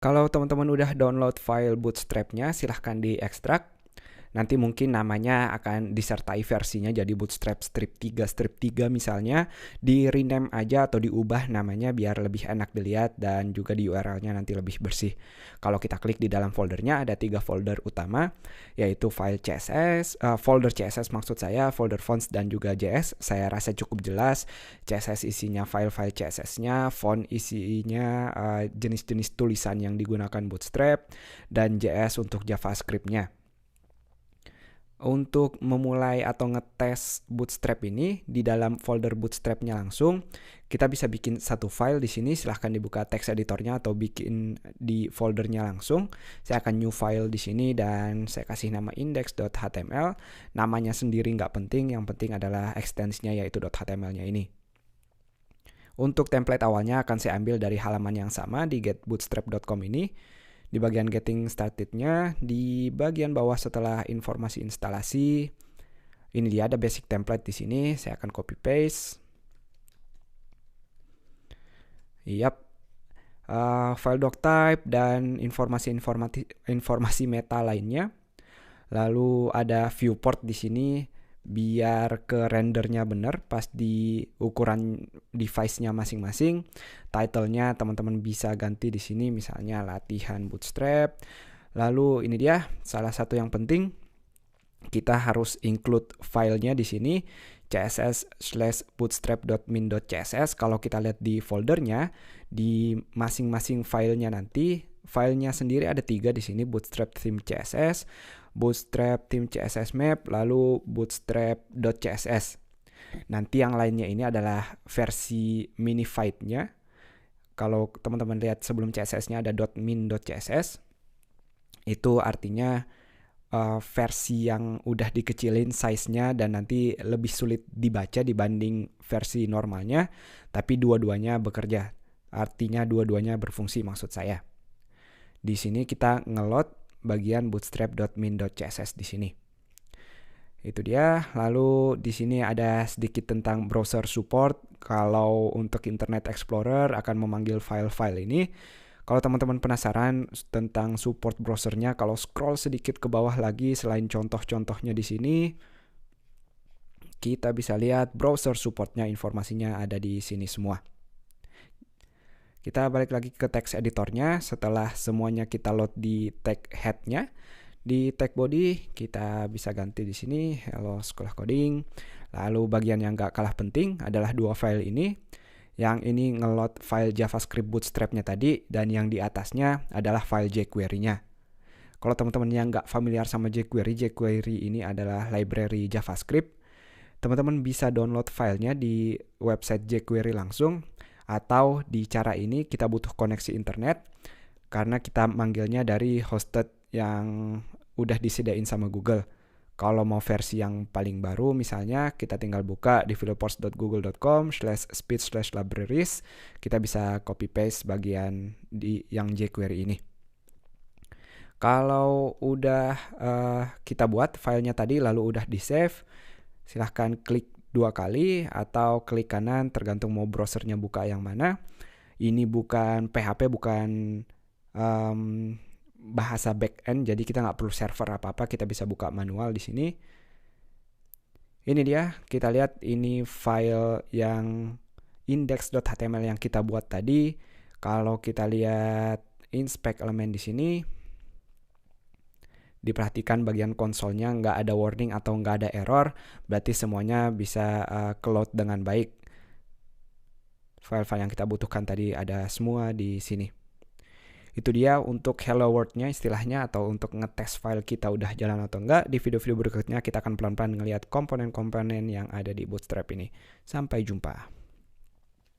Kalau teman-teman udah download file Bootstrap-nya, silahkan diekstrak. Nanti mungkin namanya akan disertai versinya jadi Bootstrap strip 3 misalnya. Di rename aja atau diubah namanya biar lebih enak dilihat dan juga di URL-nya nanti lebih bersih. Kalau kita klik di dalam foldernya ada 3 folder utama, yaitu file CSS, folder CSS maksud saya, folder fonts dan juga JS. Saya rasa cukup jelas. CSS isinya file-file CSS-nya, font isinya jenis-jenis tulisan yang digunakan Bootstrap, dan JS untuk JavaScript-nya. Untuk memulai atau ngetes Bootstrap ini di dalam folder Bootstrap-nya langsung, kita bisa bikin satu file di sini. Silahkan dibuka text editornya atau bikin di foldernya langsung. Saya akan new file di sini dan saya kasih nama index.html. Namanya sendiri nggak penting, yang penting adalah ekstensinya yaitu .html-nya ini. Untuk template awalnya akan saya ambil dari halaman yang sama di getbootstrap.com ini. Di bagian getting started-nya, di bagian bawah setelah informasi instalasi, ini dia ada basic template di sini. Saya akan copy paste. File doc type dan informasi meta lainnya. Lalu ada viewport di sini biar ke rendernya benar pas di ukuran device-nya masing-masing. Title-nya teman-teman bisa ganti di sini misalnya latihan Bootstrap. Lalu ini dia salah satu yang penting, kita harus include filenya di sini css/bootstrap.min.css. Kalau kita lihat di foldernya, di masing-masing filenya nanti, filenya sendiri ada 3 di sini, Bootstrap theme CSS, Bootstrap theme CSS map, lalu bootstrap.css. Nanti yang lainnya ini adalah versi minified-nya. Kalau teman-teman lihat sebelum CSS-nya ada .min.css, itu artinya versi yang udah dikecilin size-nya dan nanti lebih sulit dibaca dibanding versi normalnya, tapi dua-duanya bekerja. Artinya dua-duanya berfungsi maksud saya. Di sini kita ngeload bagian bootstrap.min.css di sini. Itu dia. Lalu di sini ada sedikit tentang browser support. Kalau untuk Internet Explorer akan memanggil file-file ini. Kalau teman-teman penasaran tentang support browsernya, kalau scroll sedikit ke bawah lagi selain contoh-contohnya di sini, kita bisa lihat browser supportnya, informasinya ada di sini semua. Kita balik lagi ke text editornya. Setelah semuanya kita load di tag head-nya, di tag body kita bisa ganti di sini hello sekolah coding. Lalu bagian yang gak kalah penting adalah dua file ini. Yang ini ngeload file JavaScript Bootstrap-nya tadi, dan yang di atasnya adalah file jQuery-nya. Kalau teman-teman yang nggak familiar sama jQuery ini adalah library JavaScript. Teman-teman bisa download filenya di website jQuery langsung, atau di cara ini kita butuh koneksi internet, karena kita manggilnya dari hosted yang udah disediain sama Google. Kalau mau versi yang paling baru misalnya kita tinggal buka developers.google.com/speed/libraries. Kita bisa copy paste bagian di yang jQuery ini. Kalau udah kita buat filenya tadi lalu udah di save, silahkan klik 2 kali atau klik kanan tergantung mau browsernya buka yang mana. Ini bukan PHP, bukan bahasa backend, jadi kita nggak perlu server apa-apa, kita bisa buka manual di sini. Ini dia, kita lihat ini file yang index.html yang kita buat tadi. Kalau kita lihat inspect element di sini, diperhatikan bagian konsolnya nggak ada warning atau nggak ada error, berarti semuanya bisa ke-load dengan baik. File-file yang kita butuhkan tadi ada semua di sini. Itu dia untuk hello world-nya istilahnya, atau untuk ngetes file kita udah jalan atau enggak. Di video-video berikutnya kita akan pelan-pelan ngelihat komponen-komponen yang ada di Bootstrap ini. Sampai jumpa.